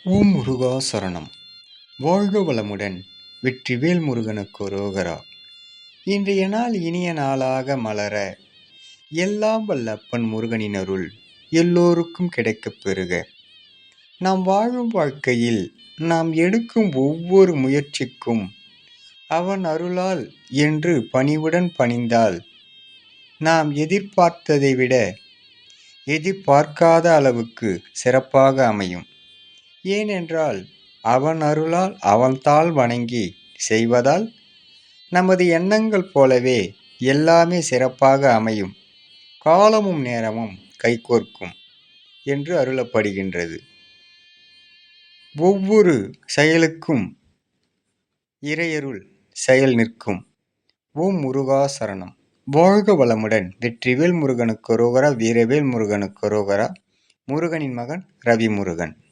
ஓம் முருகா சரணம். வாழ்க வளமுடன். வெற்றிவேல் முருகனுக்கு அரோகரா. இன்றைய நாள் இனிய நாளாக மலர எல்லாம் வல்ல அப்பன் முருகனின் அருள் எல்லோருக்கும் கிடைக்கப் பெறுக. நாம் வாழும் வாழ்க்கையில் நாம் எடுக்கும் ஒவ்வொரு முயற்சிக்கும் அவன் அருளால் என்று பணிவுடன் பணிந்தால் நாம் எதிர்பார்த்ததை விட எதிர்பார்க்காத அளவுக்கு சிறப்பாக அமையும். ஏனென்றால் அவன் அருளால் அவன் தாள் வணங்கி செய்வதால் நமது எண்ணங்கள் போலவே எல்லாமே சிறப்பாக அமையும், காலமும் நேரமும் கைகோர்க்கும் என்று அருளப்படுகின்றது. ஒவ்வொரு செயலுக்கும் இறையருள் செயல் நிற்கும். ஓம் முருகா சரணம். வாழ்க வளமுடன். வெற்றிவேல் முருகனுக்கு அரோகரா. வீரவேல் முருகனுக்கு அரோகரா. முருகனின் மகன் ரவி முருகன்.